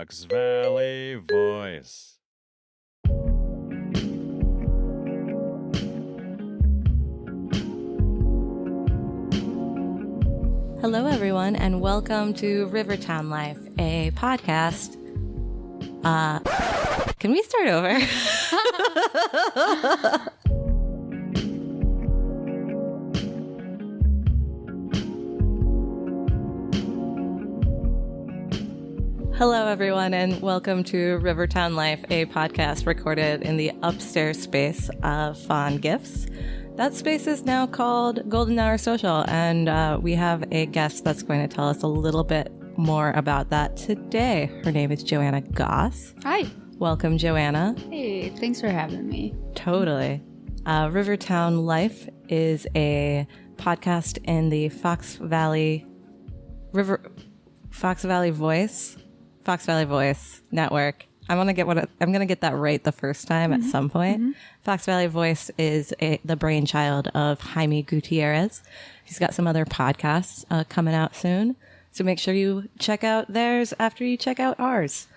Fox Valley Voice. Hello, everyone, and welcome to Rivertown Life, a podcast. Can we start over? Hello, everyone, and welcome to Rivertown Life, a podcast recorded in the upstairs space of Fawn Gifts. That space is now called Golden Hour Social, and we have a guest that's going to tell us a little bit more about that today. Her name is Joanna Goss. Hi. Welcome, Joanna. Hey, thanks for having me. Totally. Rivertown Life is a podcast in the Fox Valley Voice Network. I'm gonna get that right the first time at some point. Fox Valley Voice is the brainchild of Jaime Gutierrez. He's got some other podcasts coming out soon, so make sure you check out theirs after you check out ours.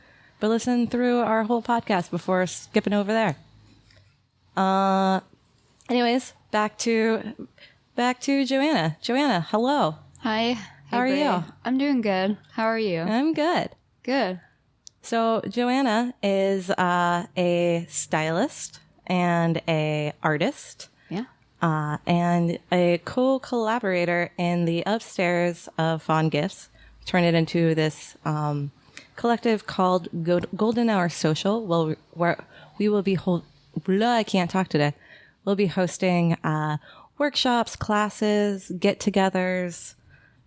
But listen through our whole podcast before skipping over there. Anyways, back to Joanna. Joanna, hello. Hi. How are you? I'm doing good. How are you? I'm good. Good. So Joanna is a stylist and a artist. Yeah. And a co-collaborator in the upstairs of Fawn Gifts. Turn it into this collective called Golden Hour Social. Where we will be I can't talk today. We'll be hosting workshops, classes, get-togethers.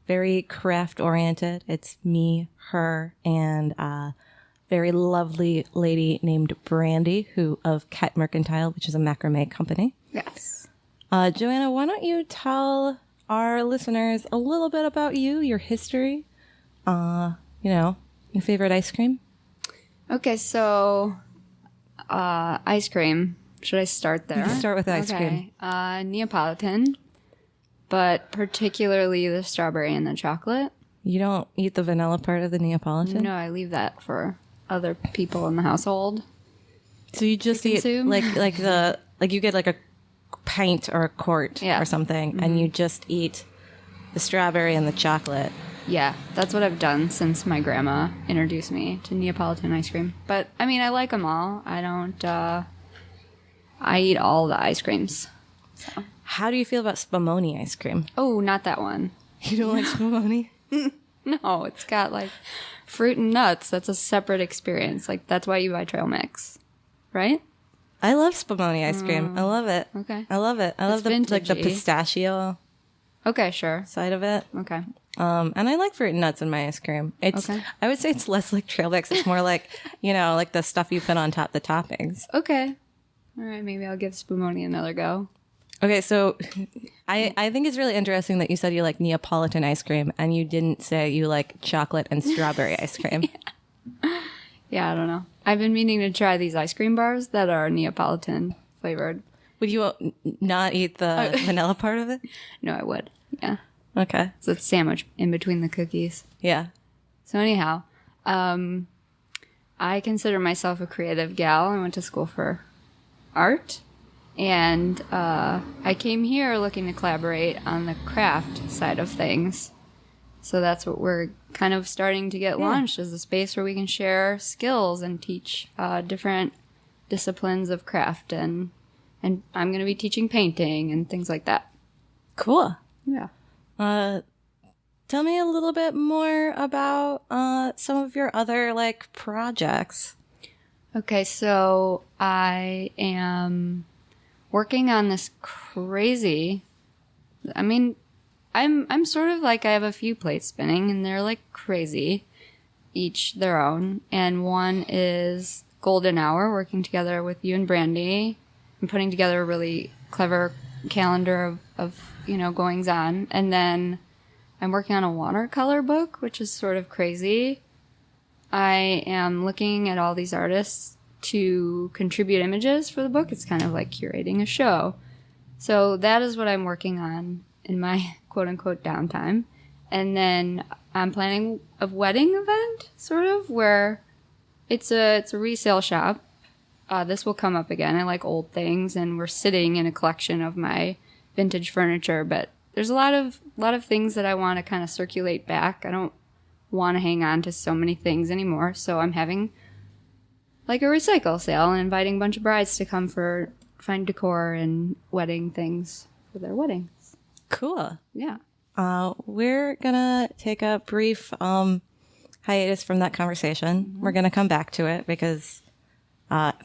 Very craft oriented. It's me, her, and very lovely lady named Brandy, who of Cat Mercantile, which is a macrame company. Yes. Joanna, why don't you tell our listeners a little bit about you, your history, your favorite ice cream? Okay, so ice cream. Should I start there? You can start with ice cream. Neapolitan, but particularly the strawberry and the chocolate. You don't eat the vanilla part of the Neapolitan? No, I leave that for other people in the household. So you just eat consume. like you get like a pint or a quart or something, and you just eat the strawberry and the chocolate. Yeah, that's what I've done since my grandma introduced me to Neapolitan ice cream. But, I mean, I like them all. I don't, I eat all the ice creams. So. How do you feel about Spumoni ice cream? Oh, not that one. You don't like Spumoni? No, it's got, like, fruit and nuts. That's a separate experience. Like, that's why you buy trail mix, right? I love Spumoni ice cream. I love it. Okay. I love it. I love the pistachio Okay, sure. side of it. Okay. And I like fruit and nuts in my ice cream. It's I would say it's less like trail mix. It's more like, like the stuff you put on top, the toppings. Okay. All right, maybe I'll give Spumoni another go. Okay, so I think it's really interesting that you said you like Neapolitan ice cream and you didn't say you like chocolate and strawberry ice cream. Yeah, I don't know. I've been meaning to try these ice cream bars that are Neapolitan flavored. Would you not eat the vanilla part of it? No, I would. Yeah. Okay. So it's sandwich in between the cookies. Yeah. So anyhow, I consider myself a creative gal. I went to school for art. And I came here looking to collaborate on the craft side of things. So that's what we're kind of starting to get launched, as a space where we can share skills and teach different disciplines of craft. And I'm going to be teaching painting and things like that. Cool. Yeah. Tell me a little bit more about some of your other projects. Okay, so I am working on this crazy. I mean, I'm sort of like, I have a few plates spinning, and they're like crazy, each their own. And one is Golden Hour, working together with you and Brandy, and putting together a really clever calendar of goings on. And then I'm working on a watercolor book, which is sort of crazy. I am looking at all these artists to contribute images for the book. It's kind of like curating a show. So that is what I'm working on in my quote-unquote downtime. And then I'm planning a wedding event, sort of, where It's a resale shop. This will come up again. I like old things, and we're sitting in a collection of my vintage furniture. But there's a lot of things that I want to kind of circulate back. I don't want to hang on to so many things anymore. So I'm having like a recycle sale and inviting a bunch of brides to come for find decor and wedding things for their weddings. Cool. Yeah. We're gonna take a brief hiatus from that conversation. We're gonna come back to it because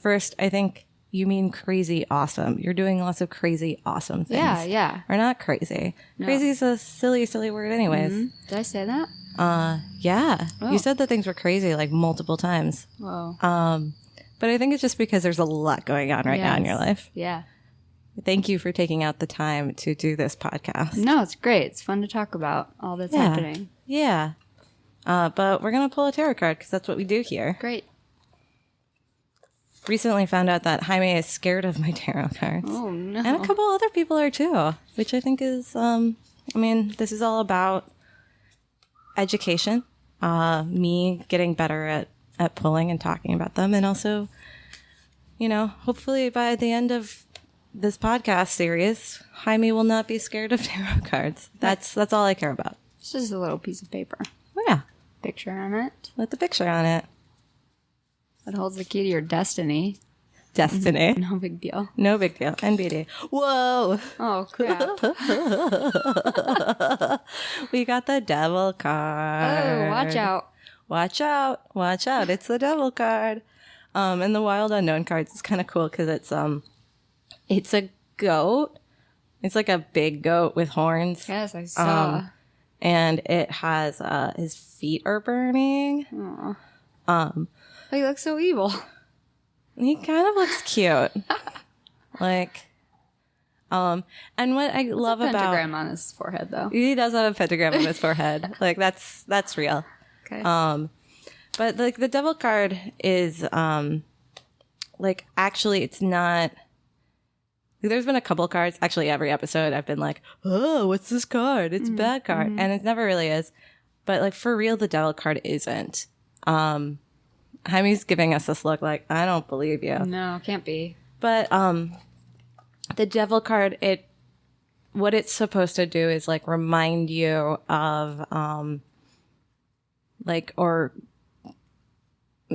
first, I think you mean crazy awesome. You're doing lots of crazy awesome things. Yeah. Or not crazy. No. Crazy is a silly word anyways. Did I say that? Yeah. Oh. You said that things were crazy like multiple times. Whoa. But I think it's just because there's a lot going on right now in your life. Yeah. Thank you for taking out the time to do this podcast. No, it's great. It's fun to talk about all that's happening. Yeah. But we're going to pull a tarot card because that's what we do here. Great. Recently found out that Jaime is scared of my tarot cards. Oh, no. And a couple other people are too, which I think is, this is all about education, me getting better at pulling and talking about them. And also, hopefully by the end of this podcast series, Jaime will not be scared of tarot cards. That's all I care about. It's just a little piece of paper. Oh, yeah. Picture on it. With the picture on it. That holds the key to your destiny. Destiny. No big deal. No big deal. NBD. Whoa. Oh, crap. We got the devil card. Oh, watch out. Watch out. Watch out. It's the devil card. And the wild unknown cards is kind of cool because it's a goat. It's like a big goat with horns. Yes, I saw. And it has his feet are burning. Aw. He looks so evil. He kind of looks cute. And what I love a about pentagram on his forehead, though. he does have a pentagram on his forehead. That's real. Okay. But the devil card is actually it's not. There's been a couple cards. Actually, every episode I've been like, oh, what's this card? It's a bad card. And it never really is. But for real, the devil card isn't. Jaime's giving us this look like, I don't believe you. No, can't be. But the devil card, what it's supposed to do is remind you of or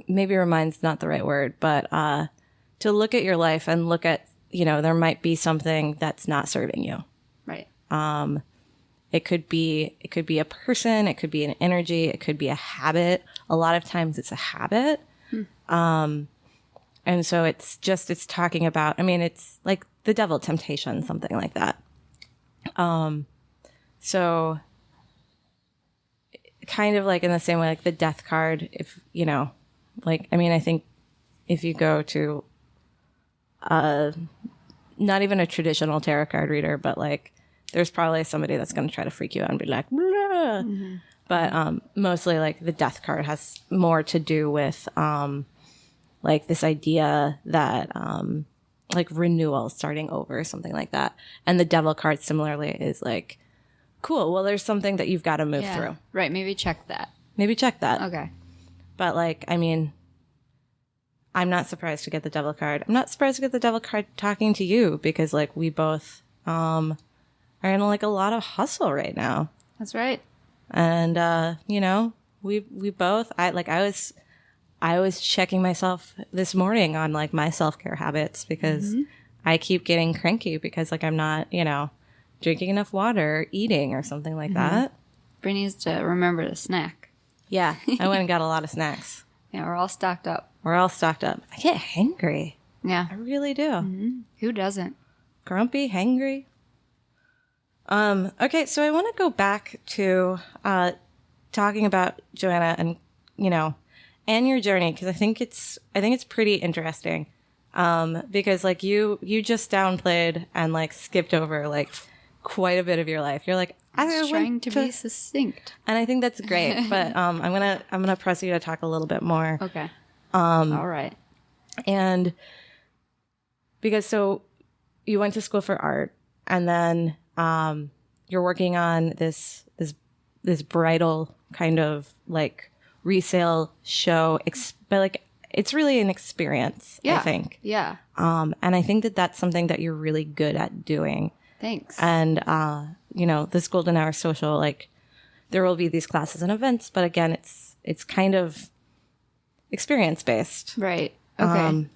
maybe remind's not the right word, but to look at your life and look at, there might be something that's not serving you. Right. It could be a person, it could be an energy, it could be a habit. A lot of times it's a habit. And so it's talking about, it's like the devil temptation, something like that. So kind of in the same way, the death card, if, I think if you go to, not even a traditional tarot card reader, but there's probably somebody that's going to try to freak you out and be like, blah. Mm-hmm. But mostly the death card has more to do with this idea that renewal, starting over, something like that. And the devil card similarly is cool. Well, there's something that you've got to move through. Right. Maybe check that. Okay. But I'm not surprised to get the devil card. I'm not surprised to get the devil card talking to you because we both are in a lot of hustle right now. That's right. And we both I was checking myself this morning on my self-care habits because I keep getting cranky because I'm not, drinking enough water, eating or something like that. Bree needs to remember to snack. Yeah, I went and got a lot of snacks. Yeah, we're all stocked up. I get hangry. Yeah. I really do. Mm-hmm. Who doesn't? Grumpy, hangry. Okay, so I want to go back to talking about Joanna and and your journey because I think it's pretty interesting. Because you just downplayed and skipped over quite a bit of your life. You're I was trying to be succinct, and I think that's great. But I'm gonna press you to talk a little bit more. Okay. All right. And because so you went to school for art, and then you're working on this bridal kind of resale show, but it's really an experience, I think. Yeah. And I think that that's something that you're really good at doing. Thanks. And, this golden hour social, like there will be these classes and events, but again, it's kind of experience based. Right. Okay.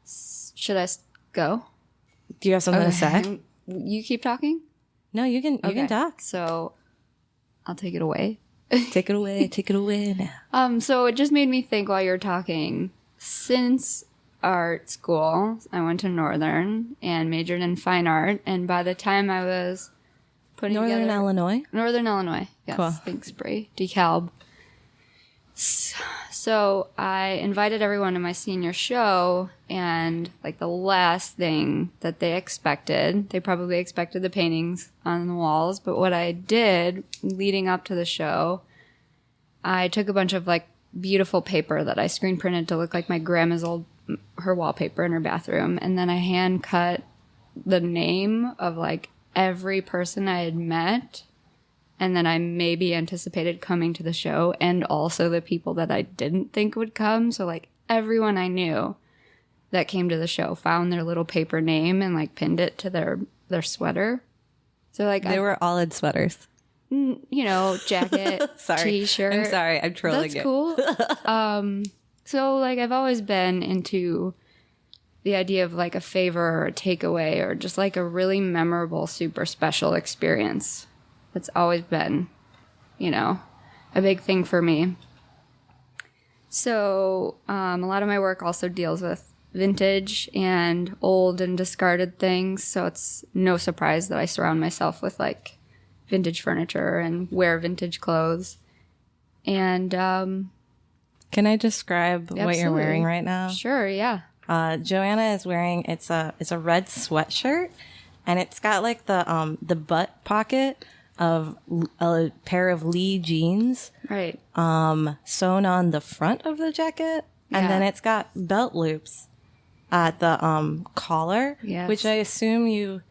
Should I go? Do you have something to say? You keep talking? No, you can talk. So I'll take it away. Take it away now. So it just made me think while you're talking, since art school, I went to Northern and majored in fine art. And by the time I was putting Northern together... Illinois? Northern Illinois. Yes. Cool. Thanks, Bray. DeKalb. So I invited everyone to my senior show, and like the last thing that they expected, they probably expected the paintings on the walls, but what I did leading up to the show, I took a bunch of like beautiful paper that I screen printed to look like my grandma's her wallpaper in her bathroom, and then I hand cut the name of like every person I had met and then I maybe anticipated coming to the show, and also the people that I didn't think would come. So like everyone I knew that came to the show found their little paper name and like pinned it to their sweater. So like they were all in sweaters. Jacket, t-shirt. I'm sorry, I'm trolling That's cool. So like I've always been into the idea of like a favor or a takeaway or just like a really memorable, super special experience. That's always been, a big thing for me. So a lot of my work also deals with vintage and old and discarded things. So it's no surprise that I surround myself with like vintage furniture and wear vintage clothes. And can I describe what you're wearing right now? Sure, yeah. Joanna is wearing it's a red sweatshirt, and it's got like the butt pocket of a pair of Lee jeans, right? Sewn on the front of the jacket, and then it's got belt loops at the collar, which I assume you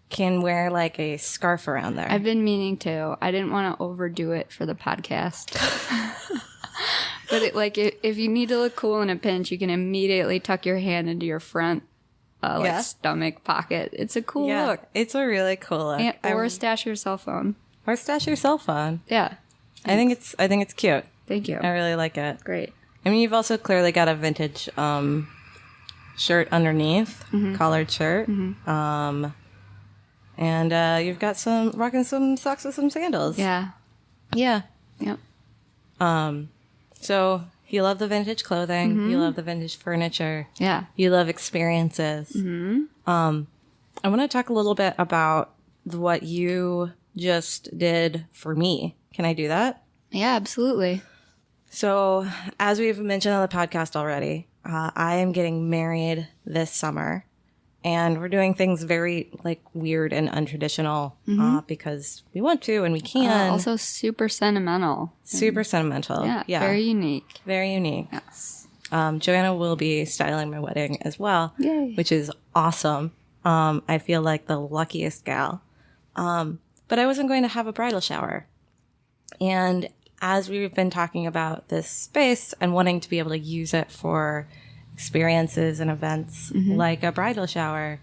can wear like a scarf around there. I've been meaning to. I didn't want to overdo it for the podcast. But if you need to look cool in a pinch, you can immediately tuck your hand into your front stomach pocket. It's a cool look. It's a really cool look. Or stash your cell phone. Or stash your cell phone. Yeah. I think it's cute. Thank you. I really like it. Great. I mean, you've also clearly got a vintage shirt underneath, collared shirt. Mm-hmm. And you've got rocking some socks with some sandals. Yeah. Yeah. Yep. So you love the vintage clothing. You love the vintage furniture. Yeah. You love experiences. Mm-hmm. I want to talk a little bit about what you just did for me. Can I do that? Yeah, absolutely. So as we've mentioned on the podcast already, I am getting married this summer. And we're doing things very like weird and untraditional because we want to and we can. Also super sentimental. Super sentimental. Yeah. Very unique. Very unique. Yes. Joanna will be styling my wedding as well, Yay. which is awesome. I feel like the luckiest gal. But I wasn't going to have a bridal shower. And as we've been talking about this space and wanting to be able to use it for experiences and events like a bridal shower,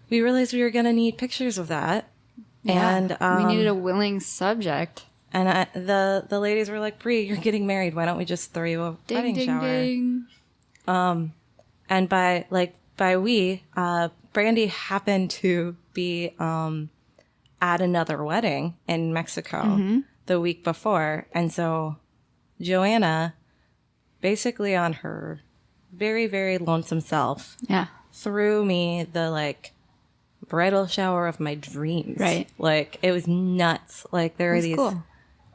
we realized we were going to need pictures of that. Yeah, And we needed a willing subject. And the ladies were like, Bree, you're getting married. Why don't we just throw you a wedding shower? Ding. And by we, Brandy happened to be at another wedding in Mexico the week before. And so Joanna, basically on her very, very lonesome self, threw me the like bridal shower of my dreams. Right. Like it was nuts. Like there were these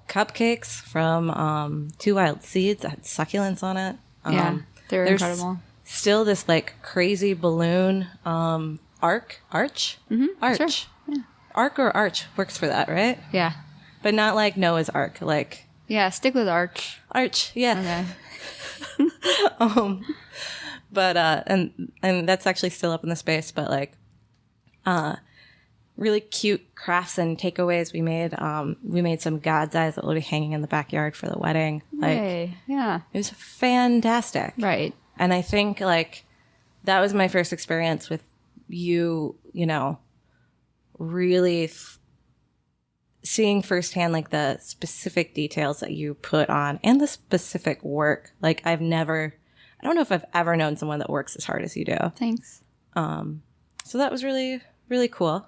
cupcakes from Two Wild Seeds that had succulents on it. They're incredible. Still this like crazy balloon arch. Arch. Sure. Yeah. Arc or arch works for that, right? Yeah. But not like Noah's Ark. Like Stick with arch. Arch. Yeah. Okay. But and that's actually still up in the space, but like really cute crafts and takeaways. We made some God's eyes that will be hanging in the backyard for the wedding. Like, Yay. Yeah. it was fantastic. Right. And I think like that was my first experience with you, you know, really seeing firsthand like the specific details that you put on and the specific work. Like I don't know if I've ever known someone that works as hard as you do. Thanks. So that was really, really cool.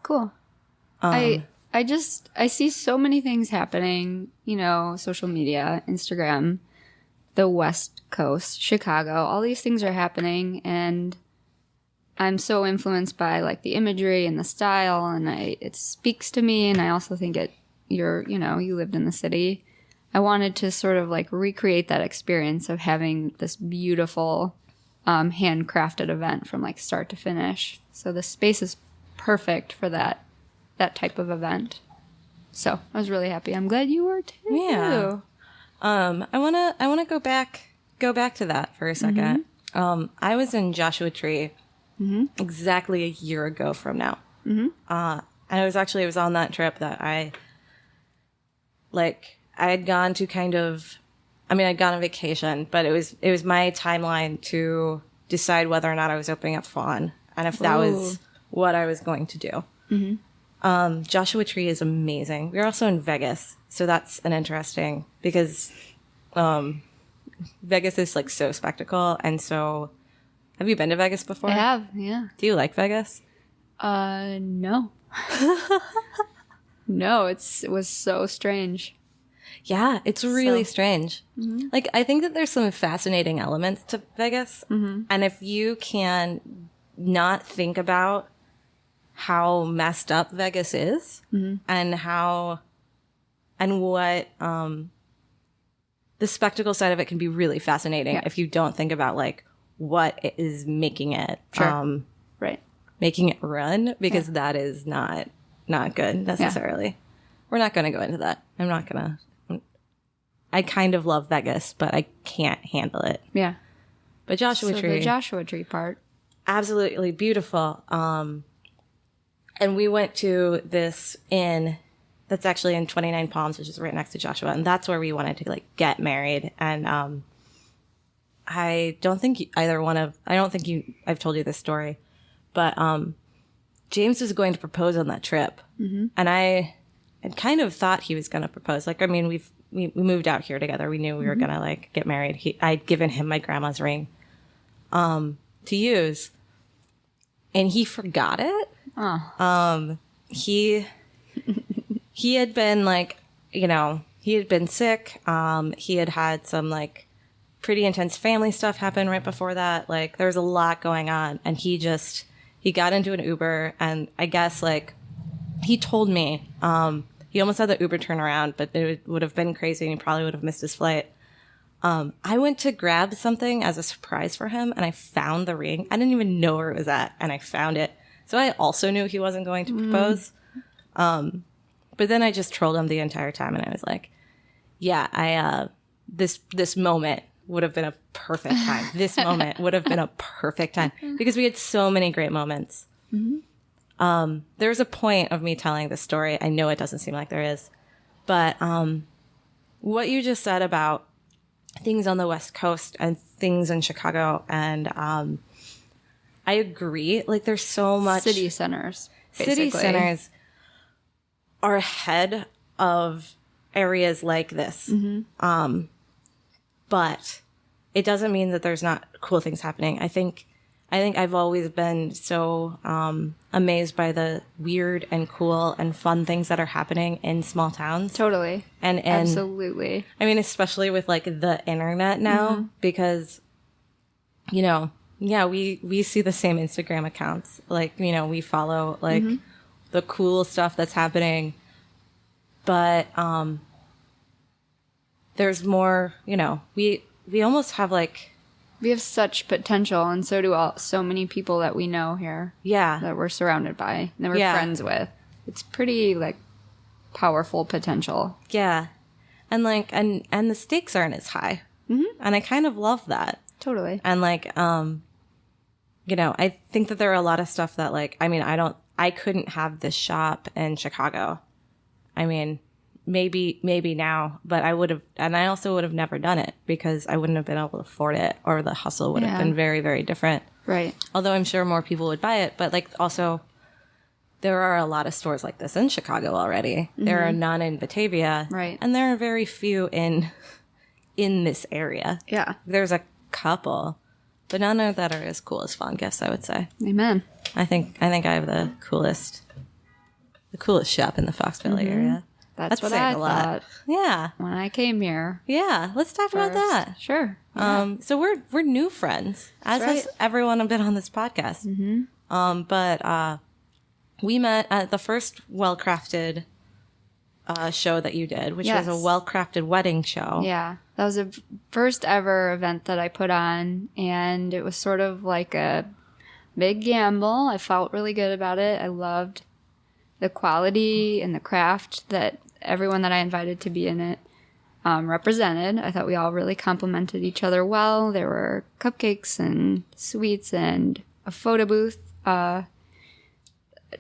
Cool. I see so many things happening, you know, social media, Instagram, the West Coast, Chicago, all these things are happening, and I'm so influenced by like the imagery and the style, and it speaks to me, and I also think you lived in the city. I wanted to sort of like recreate that experience of having this beautiful handcrafted event from like start to finish. So the space is perfect for that type of event. So I was really happy. I'm glad you were too. Yeah. I wanna go back to that for a second. I was in Joshua Tree exactly a year ago from now. And it was on that trip that I had gone to I'd gone on vacation, but it was my timeline to decide whether or not I was opening up Fawn and if that was what I was going to do. Joshua Tree is amazing. We were also in Vegas, so that's an interesting because Vegas is like so spectacle, and so have you been to Vegas before? I have, yeah. Do you like Vegas? No. No, it was so strange. Yeah, it's really strange. Like, I think that there's some fascinating elements to Vegas. And if you can not think about how messed up Vegas is and what the spectacle side of it can be really fascinating if you don't think about like what is making it right. Making it run, because that is not good necessarily. We're not going to go into that. I kind of love Vegas, but I can't handle it. Yeah. But Joshua Tree. The Joshua Tree part. Absolutely beautiful. And we went to this inn that's actually in 29 Palms, which is right next to Joshua. And that's where we wanted to like get married. And I don't think I've told you this story, but James was going to propose on that trip. And I had kind of thought he was going to propose. Like, I mean, we moved out here together. We knew we were going to like get married. I'd given him my grandma's ring to use, and he forgot it. He had been like, you know, he had been sick. He had some like pretty intense family stuff happen right before that. Like there was a lot going on, and he got into an Uber, and I guess like he told me, he almost had the Uber turn around, but it would have been crazy and he probably would have missed his flight. I went to grab something as a surprise for him, and I found the ring. I didn't even know where it was at, and I found it. So I also knew he wasn't going to propose. But then I just trolled him the entire time, and I was like, yeah, this moment would have been a perfect time. This moment would have been a perfect time because we had so many great moments. There's a point of me telling this story. I know it doesn't seem like there is, but what you just said about things on the West Coast and things in Chicago, and I agree. Like there's so much City centers, basically. City centers are ahead of areas like this. But it doesn't mean that there's not cool things happening. I think I've always been so amazed by the weird and cool and fun things that are happening in small towns. Totally. And absolutely. I mean, especially with like the internet now, because, you know, yeah, we see the same Instagram accounts. Like, you know, we follow like the cool stuff that's happening. But there's more, you know, we almost have like... We have such potential, and so do so many people that we know here. Yeah. That we're surrounded by, that we're friends with. It's pretty, like, powerful potential. Yeah. And, like, and the stakes aren't as high. And I kind of love that. Totally. And, like, you know, I think that there are a lot of stuff that, like, I mean, I I couldn't have this shop in Chicago. I mean, maybe now, but I would have, and I also would have never done it because I wouldn't have been able to afford it, or the hustle would have been very, very different. Right. Although I'm sure more people would buy it, but like also there are a lot of stores like this in Chicago already. There are none in Batavia. Right. And there are very few in this area. Yeah. There's a couple, but none of that are as cool as Fawn Gifts, I would say. Amen. I think I have the coolest shop in the Foxville area. That's what I thought Yeah. when I came here. Yeah. Let's talk about that. Sure. Yeah. So we're new friends, as has everyone I've been on this podcast. But we met at the first well-crafted show that you did, which was a well-crafted wedding show. Yeah. That was a first ever event that I put on, and it was sort of like a big gamble. I felt really good about it. I loved the quality and the craft that everyone that I invited to be in it represented. I thought we all really complimented each other well. There were cupcakes and sweets and a photo booth,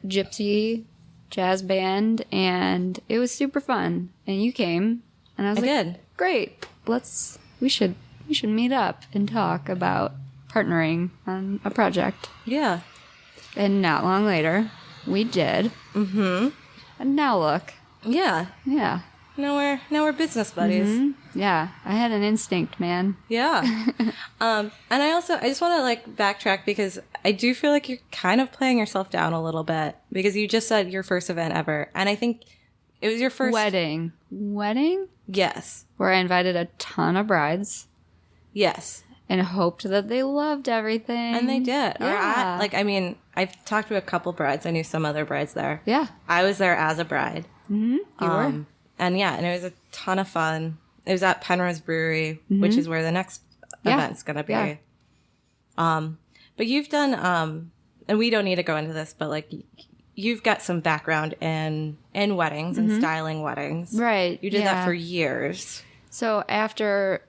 gypsy jazz band, and it was super fun. And you came, and I was like, great, we should meet up and talk about partnering on a project. Yeah. And not long later, we did. Mm-hmm. And now look. Yeah. Yeah. Now we're business buddies. Mm-hmm. Yeah. I had an instinct, man. Yeah. And I just want to like backtrack because I do feel like you're kind of playing yourself down a little bit because you just said your first event ever. And I think it was your first wedding. Yes. Where I invited a ton of brides. Yes. And hoped that they loved everything. And they did. Yeah. I've talked to a couple brides. I knew some other brides there. Yeah. I was there as a bride. Mm-hmm. You were. And yeah, and it was a ton of fun. It was at Penrose Brewery, which is where the next event's going to be. Yeah. But you've done, and we don't need to go into this, but like you've got some background in weddings and styling weddings. Right. You did that for years. So after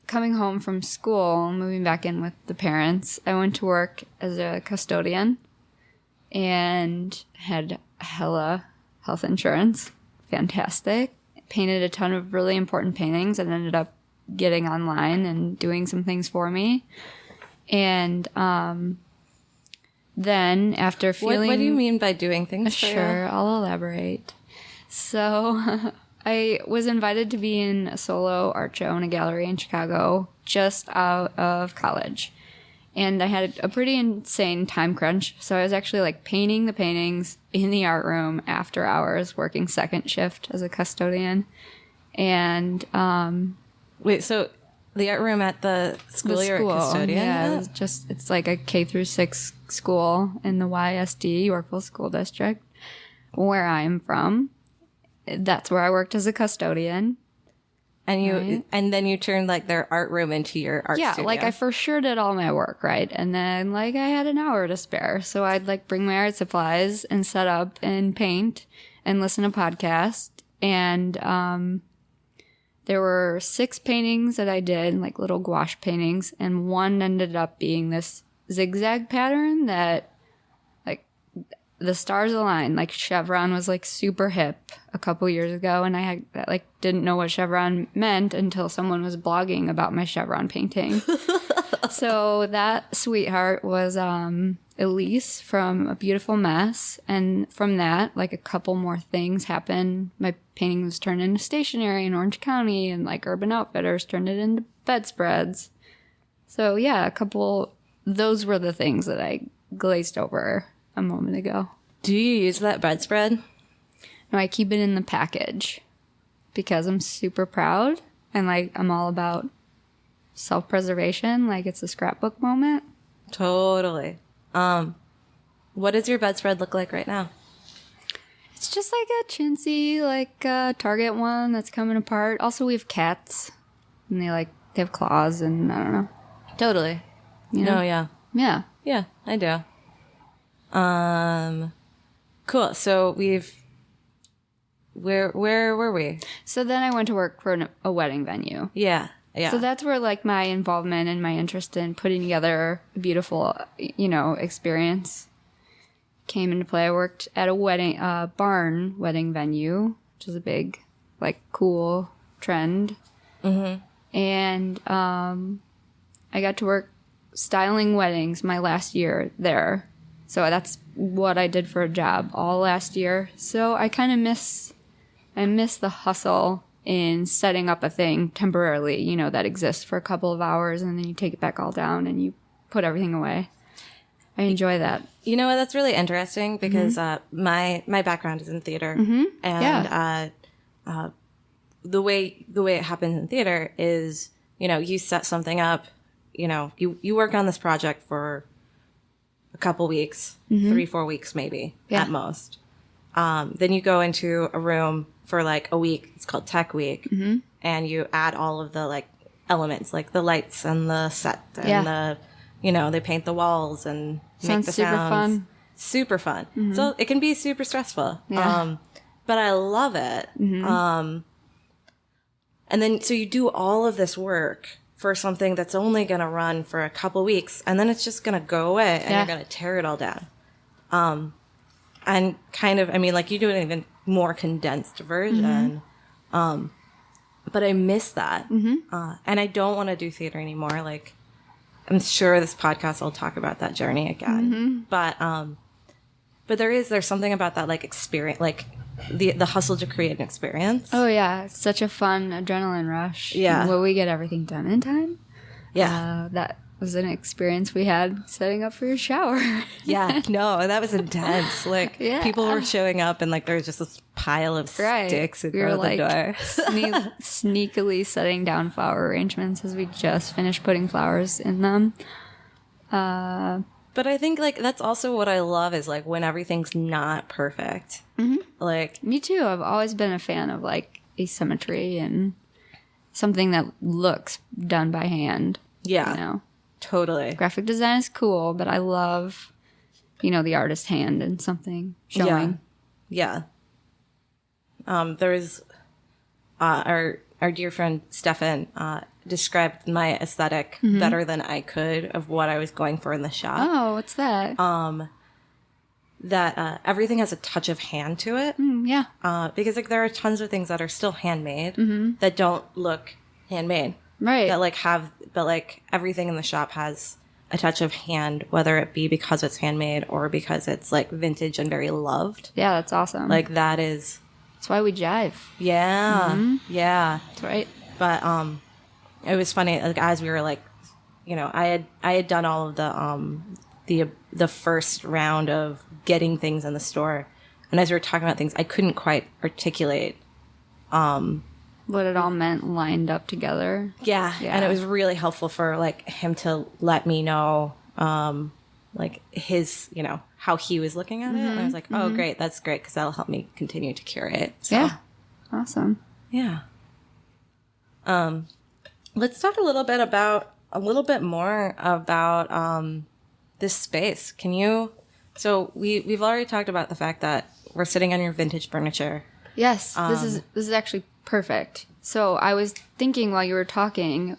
coming home from school, moving back in with the parents, I went to work as a custodian and had hella health insurance. Fantastic. Painted a ton of really important paintings and ended up getting online and doing some things for me. And then after feeling... What do you mean by doing things for you? Sure, I'll elaborate. So I was invited to be in a solo art show in a gallery in Chicago just out of college. And I had a pretty insane time crunch. So I was actually like painting the paintings in the art room after hours, working second shift as a custodian. And wait, so the art room at the school you're a custodian? Yeah, it's like a K-6 school in the YSD, Yorkville School District, where I'm from. That's where I worked as a custodian. And and then you turned like their art room into your art studio. Yeah, like I for sure did all my work, right? And then like I had an hour to spare. So I'd like bring my art supplies and set up and paint and listen to podcasts. And there were 6 paintings that I did, like little gouache paintings, and one ended up being this zigzag pattern that the stars aligned. Like chevron was like super hip a couple years ago, and I didn't know what chevron meant until someone was blogging about my chevron painting. So that sweetheart was Elise from A Beautiful Mess, and from that, like a couple more things happened. My painting was turned into stationery in Orange County, and like Urban Outfitters turned it into bedspreads. So yeah, those were the things that I glazed over a moment ago. Do you use that bedspread? No, I keep it in the package because I'm super proud and like I'm all about self-preservation. Like it's a scrapbook moment. Totally. What does your bedspread look like right now? It's just like a chintzy, like Target one that's coming apart. Also, we have cats and they have claws and I don't know. Totally. You know? No, yeah. Yeah. Yeah, I do. Cool. So where were we? So then I went to work for a wedding venue. Yeah. Yeah. So that's where like my involvement and my interest in putting together a beautiful, experience came into play. I worked at a barn wedding venue, which is a big, like, cool trend. Mm-hmm. And I got to work styling weddings my last year there. So that's what I did for a job all last year. So I kind of miss the hustle in setting up a thing temporarily, you know, that exists for a couple of hours and then you take it back all down and you put everything away. I enjoy that. You know what? That's really interesting because my background is in theater, and the way it happens in theater is, you know, you set something up, you know, you work on this project for a couple weeks, 3-4 weeks maybe at most. Then you go into a room for like a week. It's called Tech Week, and you add all of the like elements, like the lights and the set and the, you know, they paint the walls and make the super sounds. fun. Super fun. So it can be super stressful. Yeah. But I love it. And then so you do all of this work for something that's only going to run for a couple weeks, and then it's just going to go away, and you're going to tear it all down. And kind of, I mean, like, you do an even more condensed version. But I miss that. And I don't want to do theater anymore. Like, I'm sure this podcast will talk about that journey again. But there's something about that, like, experience, like the hustle to create an experience. Oh yeah, it's such a fun adrenaline rush. Yeah. Will we get everything done in time? Yeah. That was an experience we had setting up for your shower. Yeah, no, that was intense. Like, people were showing up and, like, there was just this pile of sticks in front of the door. Sneakily setting down flower arrangements as we just finished putting flowers in them. But I think, like, that's also what I love is, like, when everything's not perfect. Like, me too. I've always been a fan of, like, asymmetry and something that looks done by hand. Yeah. You know? Totally. Graphic design is cool, but I love, you know, the artist's hand and something showing. Yeah. There was our dear friend Stefan described my aesthetic better than I could of what I was going for in the shop. Oh, what's that? That everything has a touch of hand to it. Yeah. Because, like, there are tons of things that are still handmade that don't look handmade. Right. That, like, but, like, everything in the shop has a touch of hand, whether it be because it's handmade or because it's, like, vintage and very loved. Yeah, that's awesome. Like, that is... That's why we jive. Yeah. Yeah. That's right. But, it was funny, like, as we were, like, you know, I had done all of the first round of getting things in the store. And as we were talking about things, I couldn't quite articulate, what it all meant lined up together. Yeah. And it was really helpful for, like, him to let me know, like, his, you know, how he was looking at it. And I was like, oh, great. That's great. Because that'll help me continue to curate. So, yeah. Awesome. Yeah. Let's talk a little bit more about, this space. Can you, so we've already talked about the fact that we're sitting on your vintage furniture. Yes. This is actually perfect. So I was thinking while you were talking,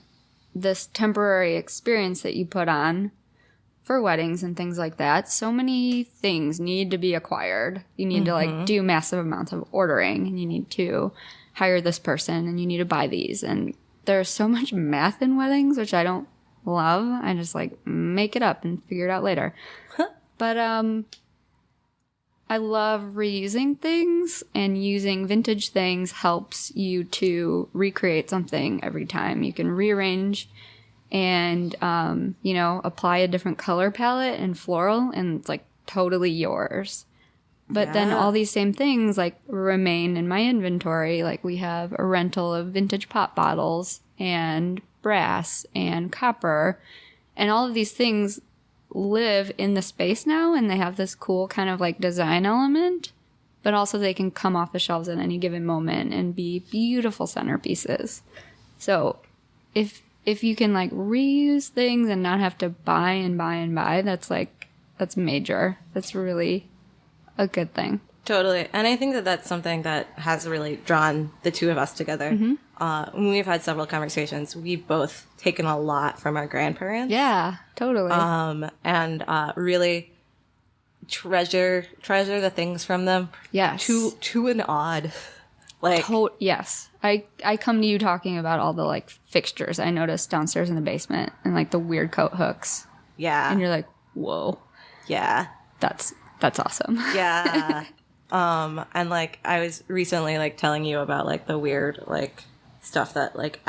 this temporary experience that you put on for weddings and things like that, so many things need to be acquired. You need to, like, do massive amounts of ordering, and you need to hire this person, and you need to buy these. And there's so much math in weddings, which I don't love. I just, like, make it up and figure it out later. But I love reusing things, and using vintage things helps you to recreate something every time. You can rearrange and, you know, apply a different color palette and floral, and it's, like, totally yours. But then all these same things, like, remain in my inventory. Like, we have a rental of vintage pop bottles and brass and copper, and all of these things live in the space now, and they have this cool kind of, like, design element, but also they can come off the shelves at any given moment and be beautiful centerpieces. So if you can, like, reuse things and not have to buy and buy and buy, that's major. That's really a good thing. Totally. And I think that that's something that has really drawn the two of us together. When we've had several conversations, we've both taken a lot from our grandparents. Yeah, totally. And really treasure the things from them. Yes. To an odd. Like, yes. I come to you talking about all the like fixtures I noticed downstairs in the basement and like the weird coat hooks. yeah. And you're like, whoa. Yeah. That's awesome. Yeah. And like I was recently like telling you about like the weird like stuff that like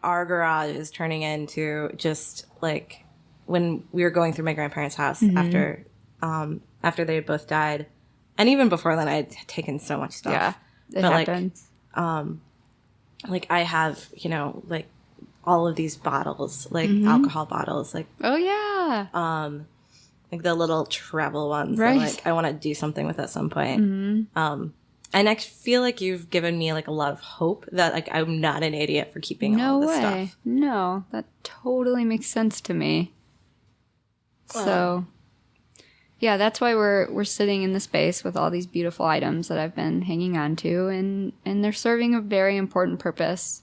our garage is turning into just like when we were going through my grandparents' house after they had both died. And even before then I had taken so much stuff. Yeah. It happens. Like I have, you know, like all of these bottles, like alcohol bottles, like Oh yeah. like the little travel ones Right. that like I want to do something with at some point. And I feel like you've given me like a lot of hope that like I'm not an idiot for keeping all No this way. stuff. No, that totally makes sense to me. So, yeah, that's why we're sitting in the space with all these beautiful items that I've been hanging on to, and they're serving a very important purpose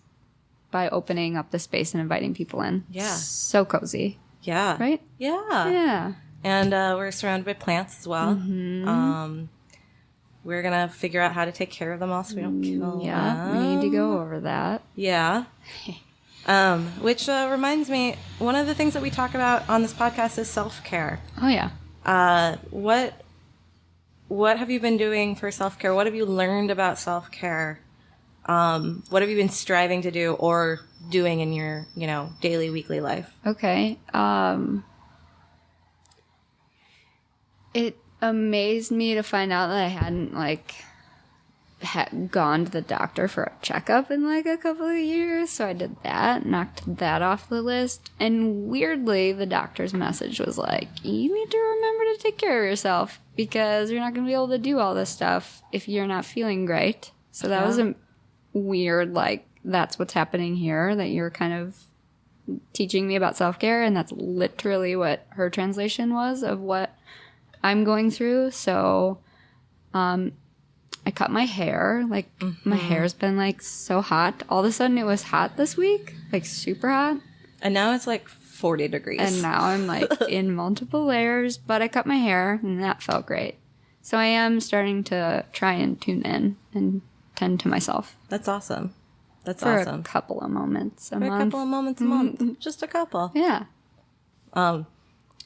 by opening up the space and inviting people in. Yeah. So cozy, Yeah. right? Yeah. Yeah. And we're surrounded by plants as well. We're going to figure out how to take care of them all so we don't kill Yeah, them. we need to go over that. Yeah. Which reminds me, one of the things that we talk about on this podcast is self-care. Oh, yeah. What have you been doing for self-care? What have you learned about self-care? What have you been striving to do or doing in your, you know, daily, weekly life? Okay. It amazed me to find out that I hadn't, like, gone to the doctor for a checkup in, like, a couple of years. So I did that, knocked that off the list. And weirdly, the doctor's message was like, you need to remember to take care of yourself because you're not going to be able to do all this stuff if you're not feeling great. So that was a weird, like, that's what's happening here, that you're kind of teaching me about self-care. And that's literally what her translation was of what I'm going through. So, I cut my hair. Like, my hair's been, like, so hot. All of a sudden, it was hot this week. Like, super hot. And now it's like 40 degrees. And now I'm, like, in multiple layers. But I cut my hair, and that felt great. So I am starting to try and tune in and tend to myself. That's awesome. That's for awesome. a couple of moments a For month. a couple of moments a month. Just a couple. Yeah.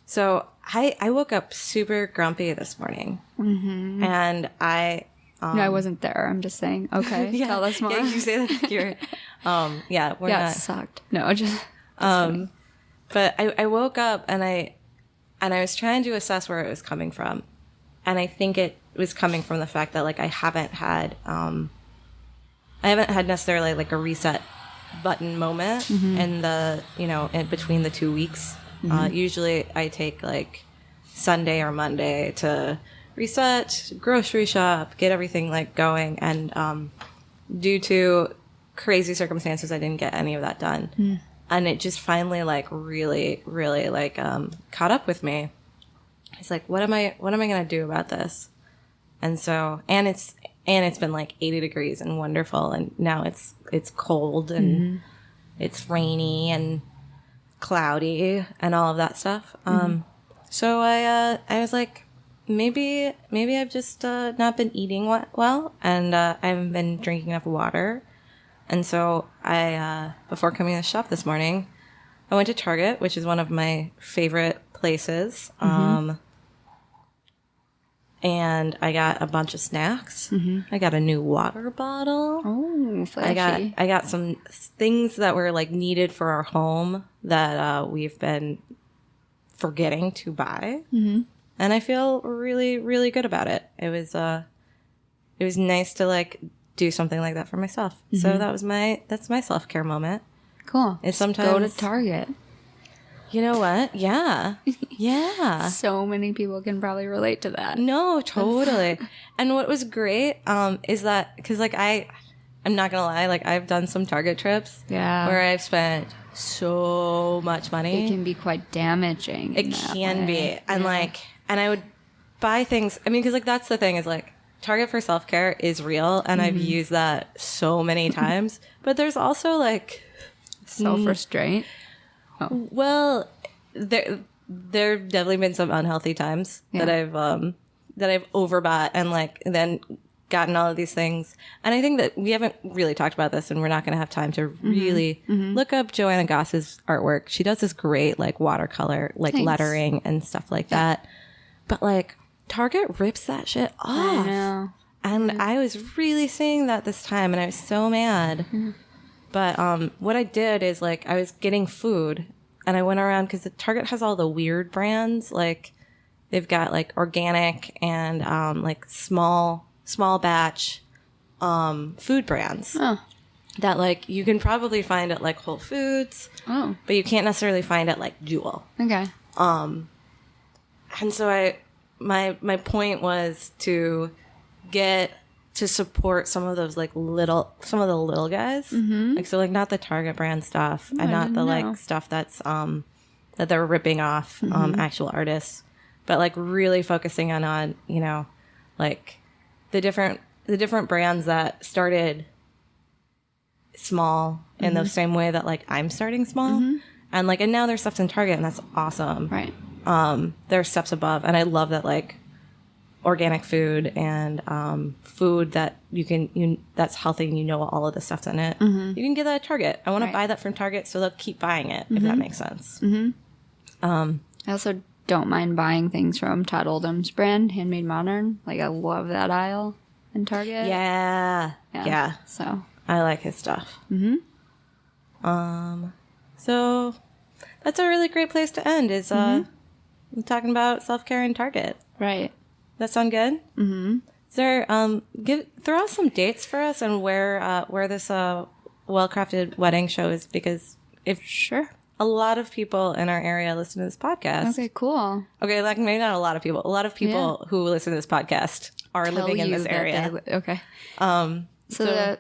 So I woke up super grumpy this morning. And No, I wasn't there. I'm just saying, okay, tell us more. Yeah, you say that like you're, we're Yeah, not. it sucked. No, just But I woke up and I was trying to assess where it was coming from. And I think it was coming from the fact that like I haven't had necessarily like a reset button moment in the, you know, in between the 2 weeks. Usually I take like Sunday or Monday to reset, grocery shop, get everything like going. And due to crazy circumstances, I didn't get any of that done. And it just finally like really, really like caught up with me. It's like, what am I going to do about this? And so, and it's been like 80 degrees and wonderful. And now it's cold and it's rainy and cloudy and all of that stuff. So I was like, maybe I've just not been eating well, and I haven't been drinking enough water. And so I, before coming to the shop this morning, I went to Target, which is one of my favorite places. And I got a bunch of snacks. I got a new water bottle. oh, flashy. I got some things that were like needed for our home that we've been forgetting to buy. And I feel really, really good about it. It was nice to like do something like that for myself. So that's my self-care moment. Cool. It's Just go to Target. You know what? Yeah. Yeah. So many people can probably relate to that. No, totally. And what was great is that, because like I'm not gonna lie, like I've done some Target trips where I've spent so much money. It can be quite damaging. It can be. And like, and I would buy things. I mean, because like that's the thing is like Target for self-care is real, and I've used that so many times. But there's also like Self-restraint. well, there have definitely been some unhealthy times that I've overbought and like then gotten all of these things. And I think that we haven't really talked about this, and we're not going to have time to really look up Joanna Goss's artwork. She does this great like watercolor, like lettering and stuff like that. But like Target rips that shit off. I know. And I was really seeing that this time, and I was so mad. But what I did is like I was getting food, and I went around because the Target has all the weird brands. Like they've got like organic and like small batch food brands that like you can probably find at like Whole Foods, but you can't necessarily find at like Jewel. Okay. And so my point was to get to support some of those like some of the little guys, like so like not the Target brand stuff and not the like stuff that's that they're ripping off actual artists, but like really focusing on you know like the different brands that started small in the same way that like I'm starting small, and like and now there's stuff's in Target, and that's awesome. Right. There's steps above, and I love that like organic food and food that that's healthy and you know all of the stuff's in it. You can get that at Target. I want to buy that from Target, so they'll keep buying it if that makes sense. I also don't mind buying things from Todd Oldham's brand, Handmade Modern. Like I love that aisle in Target. Yeah. So I like his stuff. So that's a really great place to end. Is talking about self-care in Target. Right. That sound good? Is there throw out some dates for us and where this well-crafted wedding show is, because a lot of people in our area listen to this podcast. Okay, cool. Okay, like maybe not a lot of people. A lot of people who listen to this podcast are living in this area. Okay. So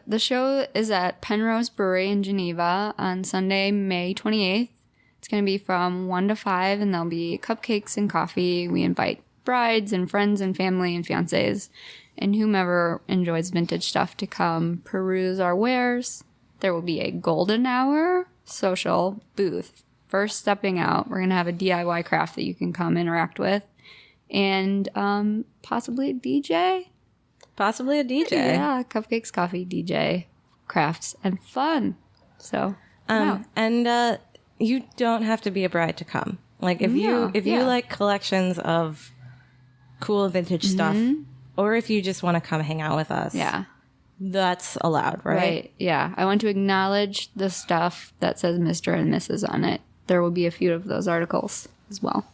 the show is at Penrose Brewery in Geneva on Sunday, May 28th. It's going to be from 1 to 5, and there'll be cupcakes and coffee. We invite brides and friends and family and fiancés and whomever enjoys vintage stuff to come peruse our wares. There will be a golden hour social booth. First stepping out, we're going to have a DIY craft that you can come interact with, and possibly a DJ. Possibly a DJ. Yeah, cupcakes, coffee, DJ, crafts, and fun. So, and you don't have to be a bride to come. Like if you like collections of cool vintage stuff, or if you just want to come hang out with us, that's allowed, right? Yeah. I want to acknowledge the stuff that says Mr. and Mrs. on it. There will be a few of those articles as well.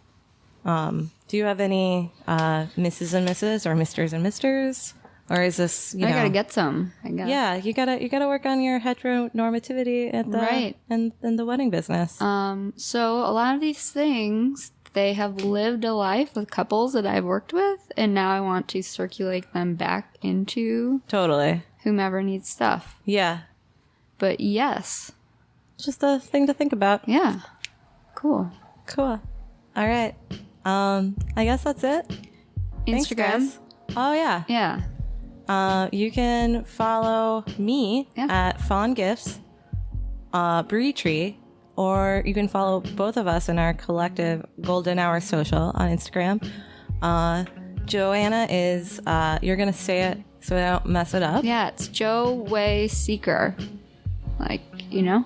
Do you have any Mrs. and Mrs. or Misters and Misters? Or is this, I gotta get some, I guess. Yeah, you gotta work on your heteronormativity at the in the wedding business. So a lot of these things, they have lived a life with couples that I've worked with, and now I want to circulate them back into whomever needs stuff. Yeah. But yes. Just a thing to think about. Yeah. Cool. All right. I guess that's it. Instagram. Thanks, guys. Oh yeah. Yeah. You can follow me at Fawn Gifts, Brie Tree, or you can follow both of us in our collective Golden Hour Social on Instagram. Joanna is, you're going to say it so I don't mess it up. Yeah, it's Joe Way Seeker. Like, you know?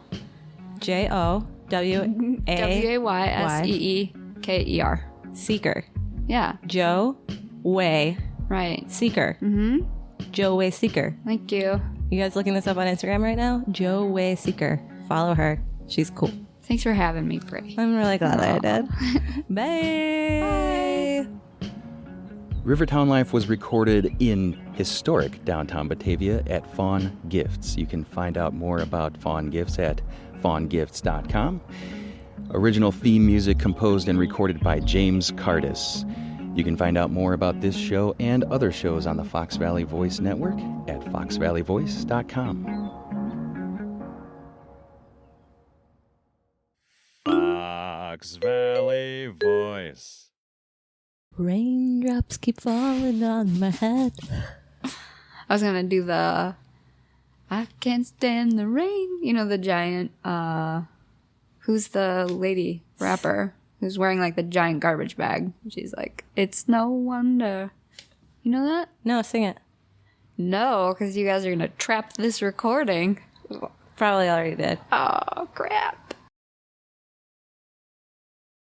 JOWAYSEEKER. Seeker. Yeah. Joe Way. Right. Seeker. Joe Way Seeker. Thank you. You guys looking this up on Instagram right now? Joe Way Seeker. Follow her. She's cool. Thanks for having me, Brie. I'm really glad that I did. Bye. Rivertown Life was recorded in historic downtown Batavia at Fawn Gifts. You can find out more about Fawn Gifts at fawngifts.com. Original theme music composed and recorded by James Cardis. You can find out more about this show and other shows on the Fox Valley Voice Network at foxvalleyvoice.com. Fox Valley Voice. Raindrops keep falling on my head. I was gonna do the I can't stand the rain. You know, the giant, who's the lady rapper who's wearing like the giant garbage bag. She's like, it's no wonder. You know that? No, sing it. No, because you guys are going to trap this recording. Probably already did. Oh, crap.